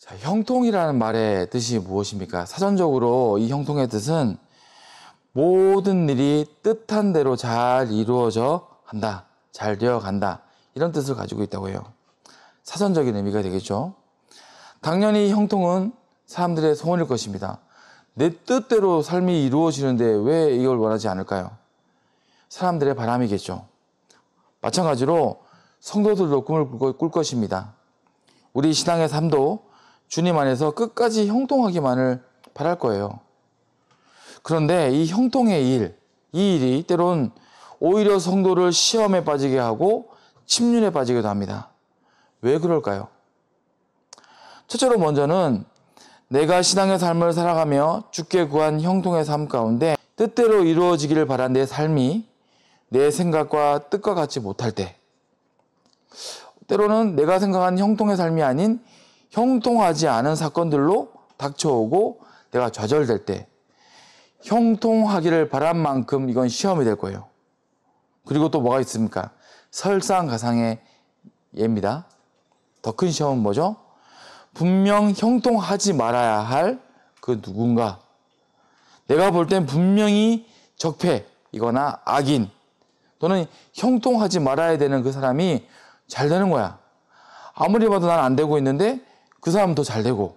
자, 형통이라는 말의 뜻이 무엇입니까? 사전적으로 이 형통의 뜻은 모든 일이 뜻한 대로 잘 이루어져 간다, 잘 되어 간다, 이런 뜻을 가지고 있다고 해요. 사전적인 의미가 되겠죠. 당연히 형통은 사람들의 소원일 것입니다. 내 뜻대로 삶이 이루어지는데 왜 이걸 원하지 않을까요? 사람들의 바람이겠죠. 마찬가지로 성도들도 꿈을 꿀 것입니다. 우리 신앙의 삶도 주님 안에서 끝까지 형통하기만을 바랄 거예요. 그런데 이 형통의 일, 이 일이 때론 오히려 성도를 시험에 빠지게 하고 침륜에 빠지기도 합니다. 왜 그럴까요? 첫째로 먼저는 내가 신앙의 삶을 살아가며 주께 구한 형통의 삶 가운데 뜻대로 이루어지기를 바란 내 삶이 내 생각과 뜻과 같지 못할 때, 때로는 내가 생각한 형통의 삶이 아닌 형통하지 않은 사건들로 닥쳐오고 내가 좌절될 때 형통하기를 바란 만큼 이건 시험이 될 거예요. 그리고 또 뭐가 있습니까? 설상가상의 예입니다. 더 큰 시험은 뭐죠? 분명 형통하지 말아야 할 그 누군가, 내가 볼 땐 분명히 적폐이거나 악인 또는 형통하지 말아야 되는 그 사람이 잘 되는 거야. 아무리 봐도 난 안 되고 있는데 그 사람은 더 잘 되고,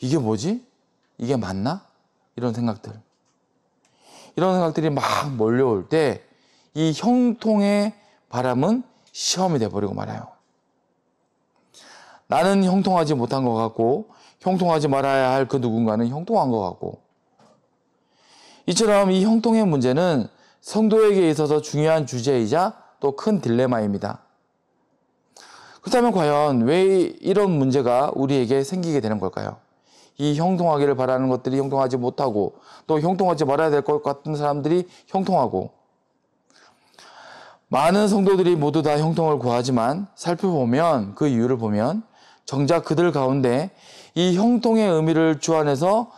이게 뭐지? 이게 맞나? 이런 생각들이 막 몰려올 때 이 형통의 바람은 시험이 돼버리고 말아요. 나는 형통하지 못한 것 같고 형통하지 말아야 할 그 누군가는 형통한 것 같고, 이처럼 이 형통의 문제는 성도에게 있어서 중요한 주제이자 또 큰 딜레마입니다. 그렇다면 과연 왜 이런 문제가 우리에게 생기게 되는 걸까요? 이 형통하기를 바라는 것들이 형통하지 못하고 또 형통하지 말아야 될 것 같은 사람들이 형통하고, 많은 성도들이 모두 다 형통을 구하지만 살펴보면 그 이유를 보면 정작 그들 가운데 이 형통의 의미를 주안해서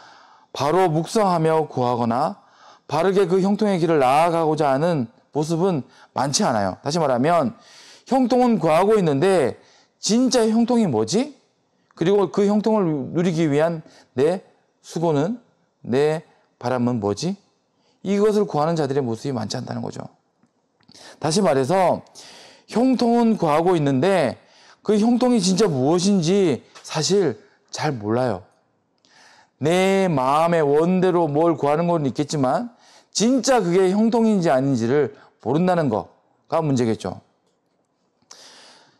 바로 묵상하며 구하거나 바르게 그 형통의 길을 나아가고자 하는 모습은 많지 않아요. 다시 말하면 형통은 구하고 있는데 진짜 형통이 뭐지? 그리고 그 형통을 누리기 위한 내 수고는, 내 바람은 뭐지? 이것을 구하는 자들의 모습이 많지 않다는 거죠. 다시 말해서 형통은 구하고 있는데 그 형통이 진짜 무엇인지 사실 잘 몰라요. 내 마음의 원대로 뭘 구하는 건 있겠지만 진짜 그게 형통인지 아닌지를 모른다는 거가 문제겠죠.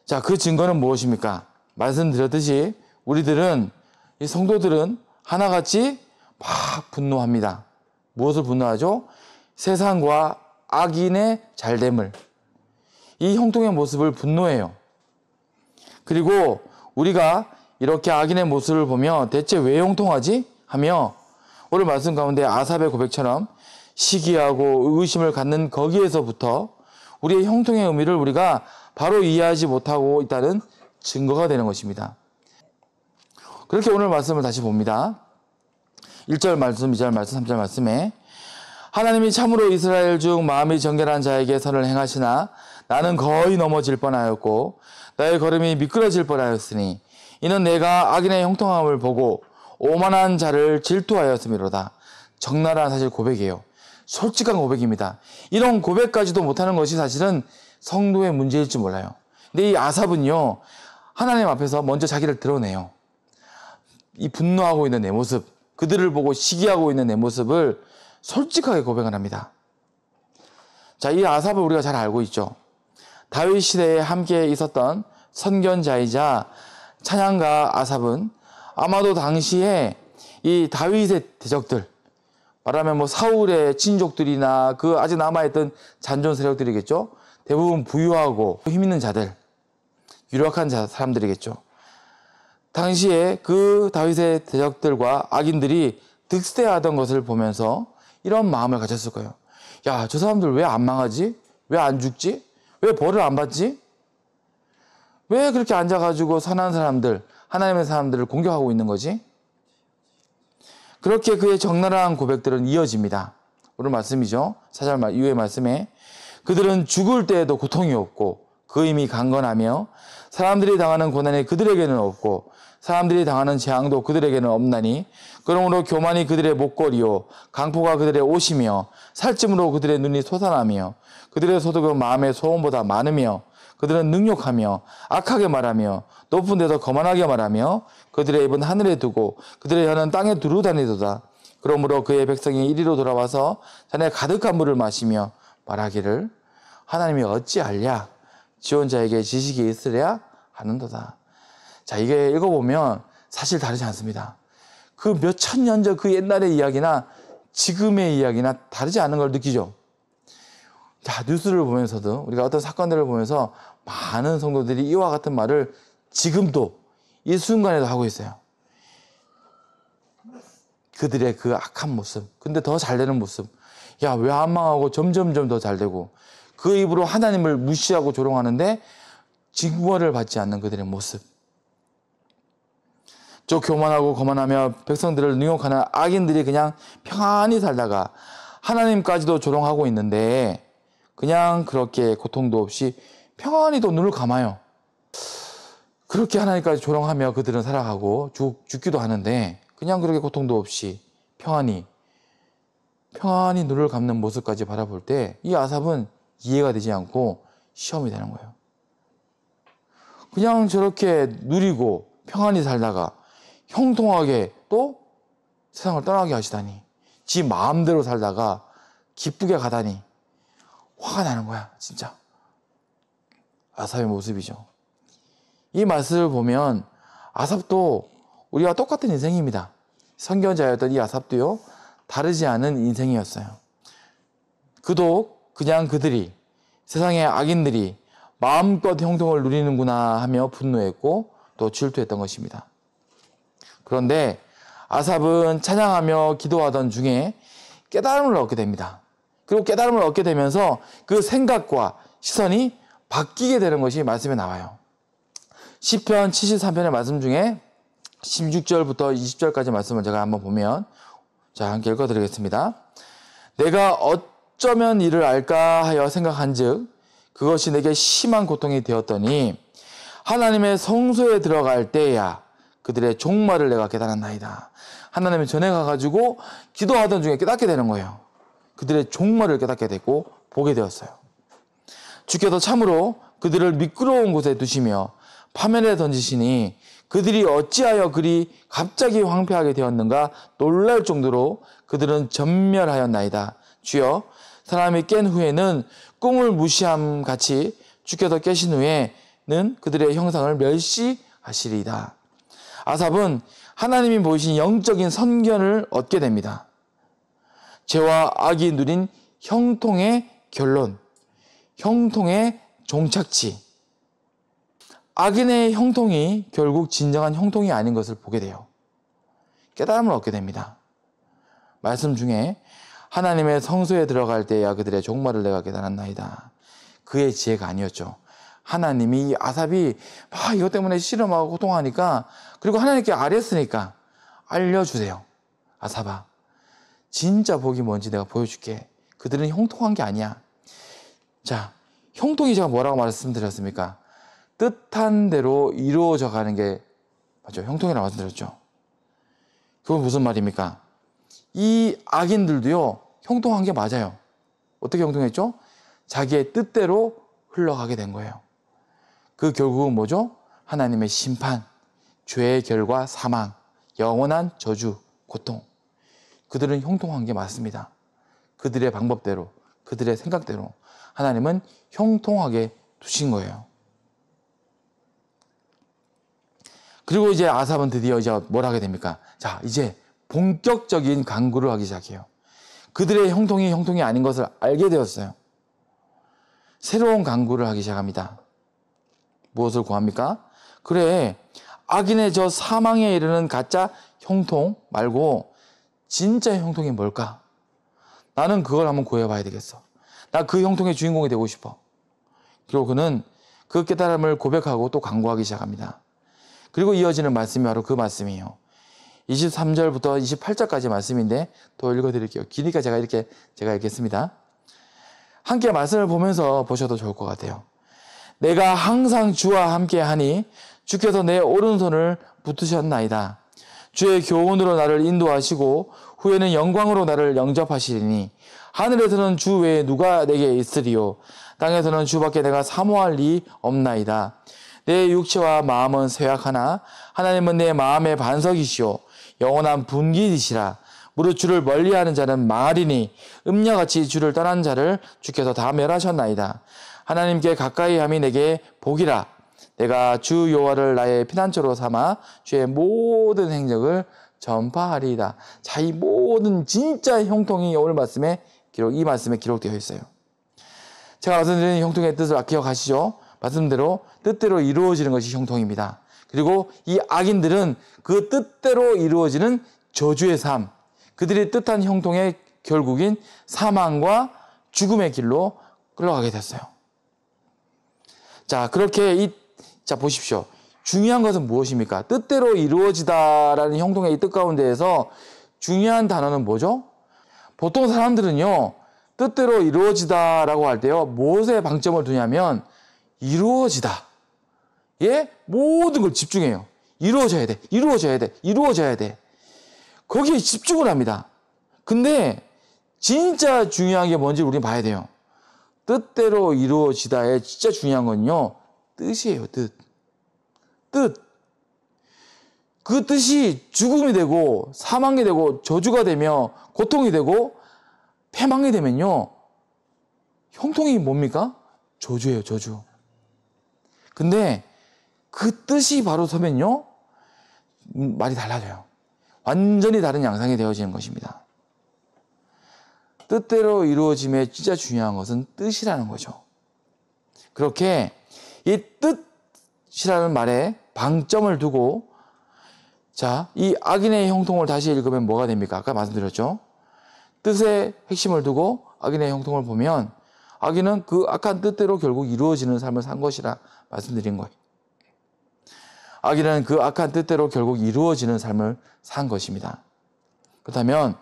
자, 그 증거는 무엇입니까? 말씀드렸듯이 우리들은, 이 성도들은 하나같이 막 분노합니다. 무엇을 분노하죠? 세상과 악인의 잘됨을, 이 형통의 모습을 분노해요. 그리고 우리가 이렇게 악인의 모습을 보며 대체 왜 형통하지? 하며 오늘 말씀 가운데 아삽의 고백처럼 시기하고 의심을 갖는 거기에서부터 우리의 형통의 의미를 우리가 바로 이해하지 못하고 있다는 증거가 되는 것입니다. 그렇게 오늘 말씀을 다시 봅니다. 1절 말씀, 2절 말씀, 3절 말씀에 하나님이 참으로 이스라엘 중 마음이 정결한 자에게 선을 행하시나 나는 거의 넘어질 뻔하였고 나의 걸음이 미끄러질 뻔하였으니 이는 내가 악인의 형통함을 보고 오만한 자를 질투하였음이로다. 적나라한 사실 고백이에요. 솔직한 고백입니다. 이런 고백까지도 못하는 것이 사실은 성도의 문제일지 몰라요. 근데 이 아삽은요, 하나님 앞에서 먼저 자기를 드러내요. 이 분노하고 있는 내 모습, 그들을 보고 시기하고 있는 내 모습을 솔직하게 고백을 합니다. 자, 이 아삽을 우리가 잘 알고 있죠. 다윗 시대에 함께 있었던 선견자이자 찬양가 아삽은 아마도 당시에 이 다윗의 대적들, 말하면 뭐 사울의 친족들이나 그 아직 남아있던 잔존 세력들이겠죠. 대부분 부유하고 힘 있는 자들, 유력한 사람들이겠죠. 당시에 그 다윗의 대적들과 악인들이 득세하던 것을 보면서 이런 마음을 가졌을 거예요. 야, 저 사람들 왜 안 망하지? 왜 안 죽지? 왜 벌을 안 받지? 왜 그렇게 앉아가지고 선한 사람들, 하나님의 사람들을 공격하고 있는 거지? 그렇게 그의 적나라한 고백들은 이어집니다. 오늘 말씀이죠. 4절 이후의 말씀에 그들은 죽을 때에도 고통이 없고 그 힘이 강건하며 사람들이 당하는 고난이 그들에게는 없고 사람들이 당하는 재앙도 그들에게는 없나니 그러므로 교만이 그들의 목걸이요 강포가 그들의 옷이며 살찜으로 그들의 눈이 솟아나며 그들의 소득은 마음의 소원보다 많으며 그들은 능욕하며 악하게 말하며 높은 데서 거만하게 말하며 그들의 입은 하늘에 두고 그들의 혀는 땅에 두루 다니도다. 그러므로 그의 백성이 이리로 돌아와서 잔에 가득한 물을 마시며 말하기를 하나님이 어찌 알랴 지원자에게 지식이 있으랴 하는도다. 자, 이게 읽어보면 사실 다르지 않습니다. 그 몇천 년 전 그 옛날의 이야기나 지금의 이야기나 다르지 않은 걸 느끼죠. 자, 뉴스를 보면서도 우리가 어떤 사건들을 보면서 많은 성도들이 이와 같은 말을 지금도 이 순간에도 하고 있어요. 그들의 그 악한 모습, 근데 더 잘 되는 모습. 야, 왜 안 망하고 점점점 더 잘 되고 그 입으로 하나님을 무시하고 조롱하는데 징벌을 받지 않는 그들의 모습. 저 교만하고 거만하며 백성들을 능욕하는 악인들이 그냥 평안히 살다가 하나님까지도 조롱하고 있는데 그냥 그렇게 고통도 없이 평안히 또 눈을 감아요. 그렇게 하나님까지 조롱하며 그들은 살아가고 죽기도 하는데 그냥 그렇게 고통도 없이 평안히 눈을 감는 모습까지 바라볼 때 이 아삽은 이해가 되지 않고 시험이 되는 거예요. 그냥 저렇게 누리고 평안히 살다가 형통하게 또 세상을 떠나게 하시다니, 지 마음대로 살다가 기쁘게 가다니 화가 나는 거야, 진짜. 아삽의 모습이죠. 이 말씀을 보면 아삽도 우리와 똑같은 인생입니다. 선견자였던 이 아삽도요, 다르지 않은 인생이었어요. 그도 그냥 그들이, 세상의 악인들이 마음껏 형통을 누리는구나 하며 분노했고 또 질투했던 것입니다. 그런데 아삽은 찬양하며 기도하던 중에 깨달음을 얻게 됩니다. 그리고 깨달음을 얻게 되면서 그 생각과 시선이 바뀌게 되는 것이 말씀에 나와요. 시편 73편의 말씀 중에 16절부터 20절까지 말씀을 제가 한번 보면, 자, 함께 읽어드리겠습니다. 내가 어쩌면 이를 알까 하여 생각한즉 그것이 내게 심한 고통이 되었더니 하나님의 성소에 들어갈 때야 그들의 종말을 내가 깨달았나이다. 하나님의 전에 가가지고 기도하던 중에 깨닫게 되는 거예요. 그들의 종말을 깨닫게 되고 보게 되었어요. 주께서 참으로 그들을 미끄러운 곳에 두시며 파멸에 던지시니 그들이 어찌하여 그리 갑자기 황폐하게 되었는가 놀랄 정도로 그들은 전멸하였나이다. 주여, 사람이 깬 후에는 꿈을 무시함 같이 주께서 깨신 후에는 그들의 형상을 멸시하시리이다. 아삽은 하나님이 보이신 영적인 선견을 얻게 됩니다. 죄와 악이 누린 형통의 결론, 형통의 종착지, 악인의 형통이 결국 진정한 형통이 아닌 것을 보게 돼요. 깨달음을 얻게 됩니다. 말씀 중에 하나님의 성소에 들어갈 때야 그들의 종말을 내가 깨달았나이다. 그의 지혜가 아니었죠. 하나님이 아삽이 막 이것 때문에 실험하고 고통하니까, 그리고 하나님께 아뢰었으니까 알려주세요. 아삽아, 진짜 복이 뭔지 내가 보여줄게. 그들은 형통한 게 아니야. 자, 형통이 제가 뭐라고 말씀드렸습니까? 뜻한 대로 이루어져 가는 게 맞죠. 형통이라고 말씀드렸죠. 그건 무슨 말입니까? 이 악인들도요, 형통한 게 맞아요. 어떻게 형통했죠? 자기의 뜻대로 흘러가게 된 거예요. 그 결국은 뭐죠? 하나님의 심판, 죄의 결과 사망, 영원한 저주, 고통. 그들은 형통한 게 맞습니다. 그들의 방법대로, 그들의 생각대로 하나님은 형통하게 두신 거예요. 그리고 이제 아삽은 드디어 이제 뭘 하게 됩니까? 자, 이제 본격적인 간구를 하기 시작해요. 그들의 형통이 아닌 것을 알게 되었어요. 새로운 간구를 하기 시작합니다. 무엇을 구합니까? 그래, 악인의 저 사망에 이르는 가짜 형통 말고 진짜 형통이 뭘까? 나는 그걸 한번 구해봐야 되겠어. 나 그 형통의 주인공이 되고 싶어. 그리고 그는 그 깨달음을 고백하고 또 간구하기 시작합니다. 그리고 이어지는 말씀이 바로 그 말씀이에요. 23절부터 28절까지 말씀인데 또 읽어드릴게요. 기니까 제가 읽겠습니다. 함께 말씀을 보면서 보셔도 좋을 것 같아요. 내가 항상 주와 함께 하니 주께서 내 오른손을 붙으셨나이다. 주의 교훈으로 나를 인도하시고 후에는 영광으로 나를 영접하시리니 하늘에서는 주 외에 누가 내게 있으리요. 땅에서는 주밖에 내가 사모할 리 없나이다. 내 육체와 마음은 쇠약하나 하나님은 내 마음의 반석이시오. 영원한 분기이시라. 무릇 주를 멀리하는 자는 말이니 음녀같이 주를 떠난 자를 주께서 다 멸하셨나이다. 하나님께 가까이 함이 내게 복이라. 내가 주 여호와를 나의 피난처로 삼아 주의 모든 행적을 전파하리이다. 자, 이 모든 진짜 형통이 오늘 이 말씀에 기록되어 있어요. 제가 말씀드린 형통의 뜻을 기억하시죠? 말씀대로 뜻대로 이루어지는 것이 형통입니다. 그리고 이 악인들은 그 뜻대로 이루어지는 저주의 삶, 그들이 뜻한 형통의 결국인 사망과 죽음의 길로 끌어가게 됐어요. 자, 자, 보십시오. 중요한 것은 무엇입니까? 뜻대로 이루어지다라는 형통의 이 뜻 가운데에서 중요한 단어는 뭐죠? 보통 사람들은요, 뜻대로 이루어지다라고 할 때요, 무엇에 방점을 두냐면, 이루어지다. 예? 모든 걸 집중해요. 이루어져야 돼. 이루어져야 돼. 이루어져야 돼. 거기에 집중을 합니다. 근데, 진짜 중요한 게 뭔지 우리는 봐야 돼요. 뜻대로 이루어지다의 진짜 중요한 건요, 뜻이에요, 뜻. 뜻. 그 뜻이 죽음이 되고 사망이 되고 저주가 되며 고통이 되고 패망이 되면요. 형통이 뭡니까? 저주예요, 저주. 근데 그 뜻이 바로 서면요. 말이 달라져요. 완전히 다른 양상이 되어지는 것입니다. 뜻대로 이루어짐에 진짜 중요한 것은 뜻이라는 거죠. 그렇게 이 뜻이라는 말에 방점을 두고 자, 이 악인의 형통을 다시 읽으면 뭐가 됩니까? 아까 말씀드렸죠. 뜻의 핵심을 두고 악인의 형통을 보면 악인은 그 악한 뜻대로 결국 이루어지는 삶을 산 것이라 말씀드린 거예요. 악인은 그 악한 뜻대로 결국 이루어지는 삶을 산 것입니다. 그렇다면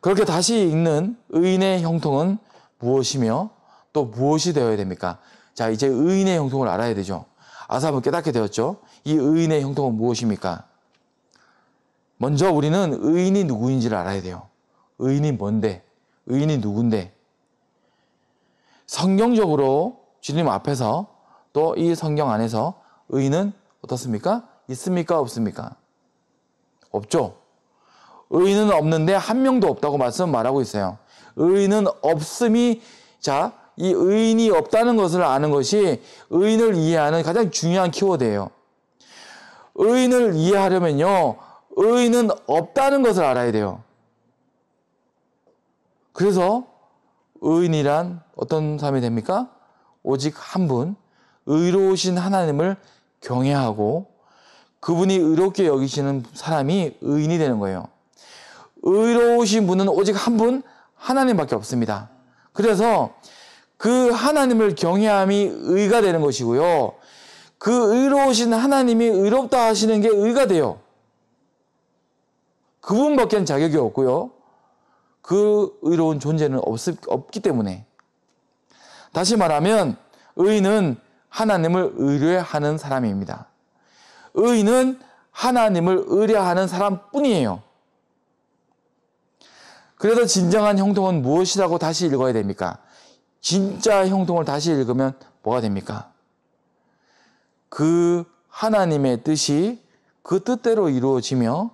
그렇게 다시 읽는 의인의 형통은 무엇이며 또 무엇이 되어야 됩니까? 자, 이제 의인의 형통을 알아야 되죠. 아삽은 깨닫게 되었죠. 이 의인의 형통은 무엇입니까? 먼저 우리는 의인이 누구인지를 알아야 돼요. 의인이 뭔데? 의인이 누군데? 성경적으로 주님 앞에서 또 이 성경 안에서 의인은 어떻습니까? 있습니까? 없습니까? 없죠. 의인은 없는데 한 명도 없다고 말하고 있어요. 의인은 없음이 자, 이 의인이 없다는 것을 아는 것이 의인을 이해하는 가장 중요한 키워드예요. 의인을 이해하려면요. 의인은 없다는 것을 알아야 돼요. 그래서 의인이란 어떤 사람이 됩니까? 오직 한 분, 의로우신 하나님을 경외하고 그분이 의롭게 여기시는 사람이 의인이 되는 거예요. 의로우신 분은 오직 한 분, 하나님밖에 없습니다. 그래서 그 하나님을 경외함이 의가 되는 것이고요. 그 의로우신 하나님이 의롭다 하시는 게 의가 돼요. 그분밖에 자격이 없고요. 그 의로운 존재는 없기 때문에. 다시 말하면 의인은 하나님을 의뢰하는 사람입니다. 의인은 하나님을 의뢰하는 사람뿐이에요. 그래서 진정한 형통은 무엇이라고 다시 읽어야 됩니까? 진짜 형통을 다시 읽으면 뭐가 됩니까? 그 하나님의 뜻이 그 뜻대로 이루어지며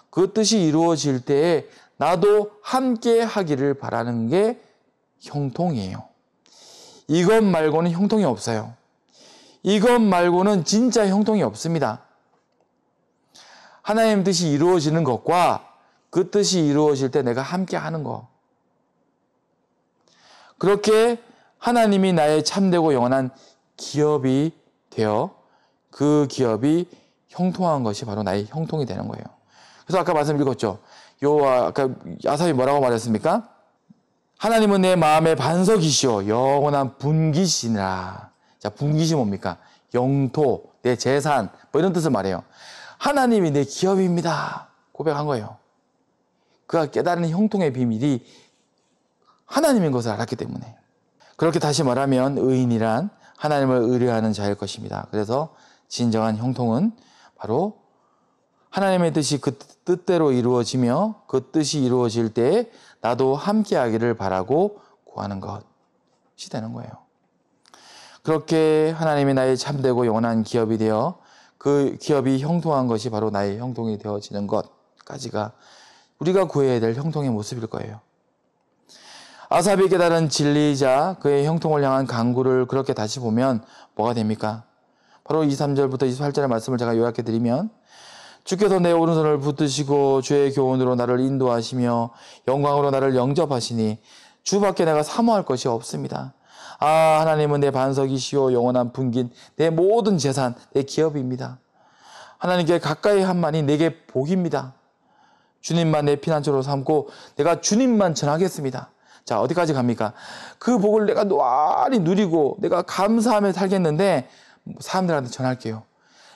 그 뜻이 이루어질 때에 나도 함께 하기를 바라는 게 형통이에요. 이것 말고는 형통이 없어요. 이것 말고는 진짜 형통이 없습니다. 하나님 뜻이 이루어지는 것과 그 뜻이 이루어질 때 내가 함께 하는 것. 그렇게 하나님이 나의 참되고 영원한 기업이 되어 그 기업이 형통한 것이 바로 나의 형통이 되는 거예요. 그래서 아까 말씀 읽었죠. 아까 아삽이 뭐라고 말했습니까? 하나님은 내 마음의 반석이시오 영원한 분기시니라. 자, 분기시 뭡니까? 영토, 내 재산, 뭐 이런 뜻을 말해요. 하나님이 내 기업입니다. 고백한 거예요. 그가 깨달은 형통의 비밀이 하나님인 것을 알았기 때문에. 그렇게 다시 말하면 의인이란 하나님을 의뢰하는 자일 것입니다. 그래서 진정한 형통은 바로 하나님의 뜻이 그 뜻대로 이루어지며 그 뜻이 이루어질 때 나도 함께하기를 바라고 구하는 것이 되는 거예요. 그렇게 하나님이 나의 참되고 영원한 기업이 되어 그 기업이 형통한 것이 바로 나의 형통이 되어지는 것까지가 우리가 구해야 될 형통의 모습일 거예요. 아삽이 깨달은 진리이자 그의 형통을 향한 간구를 그렇게 다시 보면 뭐가 됩니까? 바로 23절부터 28절의 말씀을 제가 요약해 드리면 주께서 내 오른손을 붙드시고 주의 교훈으로 나를 인도하시며 영광으로 나를 영접하시니 주밖에 내가 사모할 것이 없습니다. 아, 하나님은 내 반석이시오 영원한 분긴 내 모든 재산, 내 기업입니다. 하나님께 가까이 한만이 내게 복입니다. 주님만 내 피난처로 삼고 내가 주님만 전하겠습니다. 자, 어디까지 갑니까? 그 복을 내가 노안히 누리고 내가 감사하며 살겠는데 사람들한테 전할게요.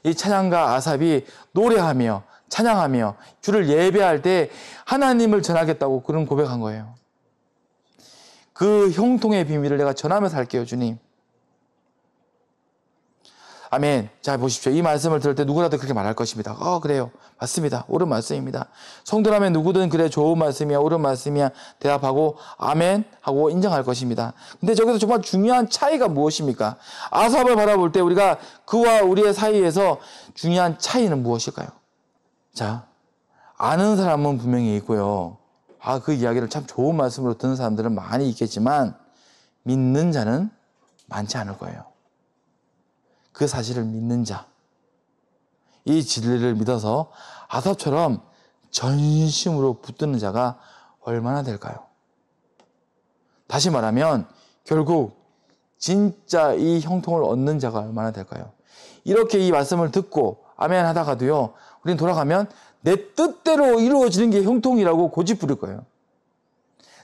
이 찬양가 아삽이 노래하며 찬양하며 주를 예배할 때 하나님을 전하겠다고 그런 고백한 거예요. 그 형통의 비밀을 내가 전하며 살게요, 주님. 아멘. 자, 보십시오. 이 말씀을 들을 때 누구라도 그렇게 말할 것입니다. 그래요. 맞습니다. 옳은 말씀입니다. 성도라면 누구든 그래 좋은 말씀이야, 옳은 말씀이야 대답하고 아멘 하고 인정할 것입니다. 근데 저기서 정말 중요한 차이가 무엇입니까? 아삽을 바라볼 때 우리가 그와 우리의 사이에서 중요한 차이는 무엇일까요? 자, 아는 사람은 분명히 있고요. 그 이야기를 참 좋은 말씀으로 듣는 사람들은 많이 있겠지만 믿는 자는 많지 않을 거예요. 그 사실을 믿는 자, 이 진리를 믿어서 아삽처럼 전심으로 붙드는 자가 얼마나 될까요? 다시 말하면 결국 진짜 이 형통을 얻는 자가 얼마나 될까요? 이렇게 이 말씀을 듣고 아멘 하다가도요, 우리는 돌아가면 내 뜻대로 이루어지는 게 형통이라고 고집 부릴 거예요.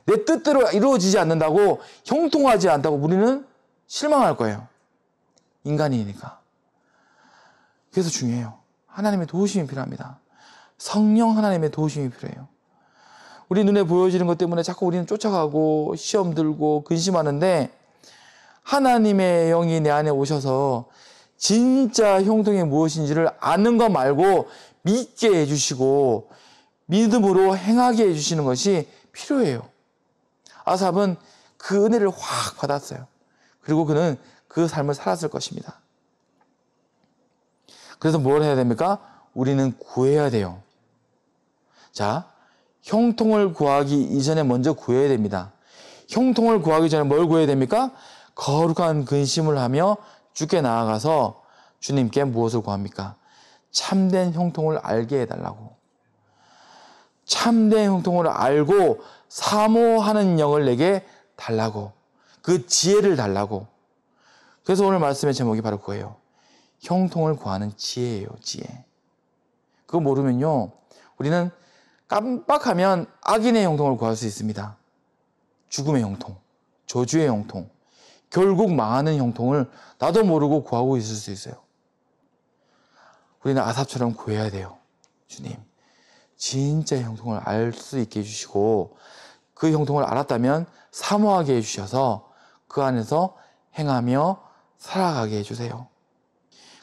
내 뜻대로 이루어지지 않는다고, 형통하지 않다고 우리는 실망할 거예요. 인간이니까. 그래서 중요해요. 하나님의 도우심이 필요합니다. 성령 하나님의 도우심이 필요해요. 우리 눈에 보여지는 것 때문에 자꾸 우리는 쫓아가고 시험 들고 근심하는데 하나님의 영이 내 안에 오셔서 진짜 형통이 무엇인지를 아는 것 말고 믿게 해주시고 믿음으로 행하게 해주시는 것이 필요해요. 아삽은 그 은혜를 확 받았어요. 그리고 그는 그 삶을 살았을 것입니다. 그래서 뭘 해야 됩니까? 우리는 구해야 돼요. 자, 형통을 구하기 이전에 먼저 구해야 됩니다. 형통을 구하기 전에 뭘 구해야 됩니까? 거룩한 근심을 하며 주께 나아가서 주님께 무엇을 구합니까? 참된 형통을 알게 해달라고. 참된 형통을 알고 사모하는 영을 내게 달라고. 그 지혜를 달라고. 그래서 오늘 말씀의 제목이 바로 그거예요. 형통을 구하는 지혜예요, 지혜. 그거 모르면요, 우리는 깜빡하면 악인의 형통을 구할 수 있습니다. 죽음의 형통, 저주의 형통, 결국 망하는 형통을 나도 모르고 구하고 있을 수 있어요. 우리는 아삽처럼 구해야 돼요. 주님, 진짜 형통을 알 수 있게 해주시고 그 형통을 알았다면 사모하게 해주셔서 그 안에서 행하며 살아가게 해주세요.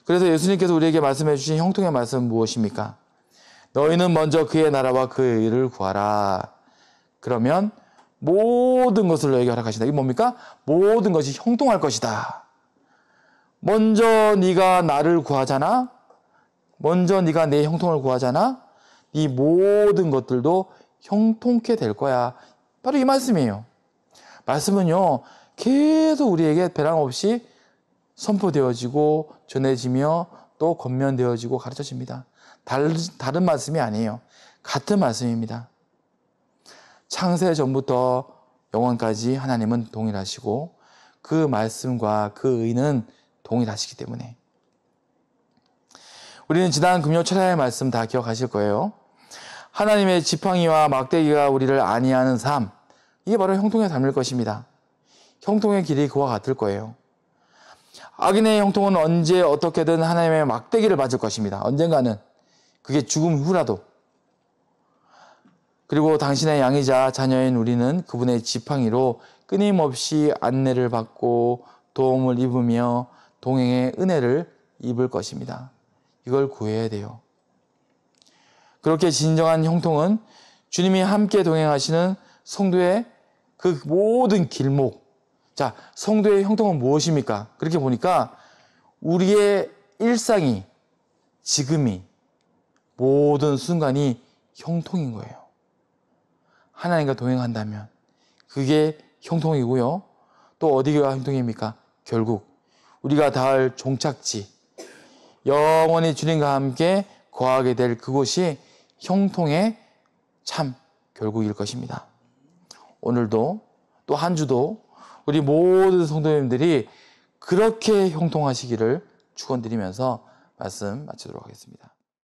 그래서 예수님께서 우리에게 말씀해 주신 형통의 말씀은 무엇입니까? 너희는 먼저 그의 나라와 그의 의를 구하라. 그러면 모든 것을 너에게 허락하신다. 이게 뭡니까? 모든 것이 형통할 것이다. 먼저 네가 나를 구하잖아. 먼저 네가 내 형통을 구하잖아. 이 모든 것들도 형통케 될 거야. 바로 이 말씀이에요. 말씀은요, 계속 우리에게 배랑없이 선포되어지고 전해지며 또 권면되어지고 가르쳐집니다. 다른 말씀이 아니에요. 같은 말씀입니다. 창세 전부터 영원까지 하나님은 동일하시고 그 말씀과 그 의는 동일하시기 때문에 우리는 지난 금요 철야의 말씀 다 기억하실 거예요. 하나님의 지팡이와 막대기가 우리를 안위하는 삶, 이게 바로 형통의 삶일 것입니다. 형통의 길이 그와 같을 거예요. 악인의 형통은 언제 어떻게든 하나님의 막대기를 맞을 것입니다. 언젠가는. 그게 죽음 후라도. 그리고 당신의 양이자 자녀인 우리는 그분의 지팡이로 끊임없이 안내를 받고 도움을 입으며 동행의 은혜를 입을 것입니다. 이걸 구해야 돼요. 그렇게 진정한 형통은 주님이 함께 동행하시는 성도의 그 모든 길목. 자, 성도의 형통은 무엇입니까? 그렇게 보니까 우리의 일상이, 지금이, 모든 순간이 형통인 거예요. 하나님과 동행한다면 그게 형통이고요. 또 어디가 형통입니까? 결국 우리가 닿을 종착지, 영원히 주님과 함께 거하게 될 그곳이 형통의 참 결국일 것입니다. 오늘도 또 한 주도 우리 모든 성도님들이 그렇게 형통하시기를 축원드리면서 말씀 마치도록 하겠습니다.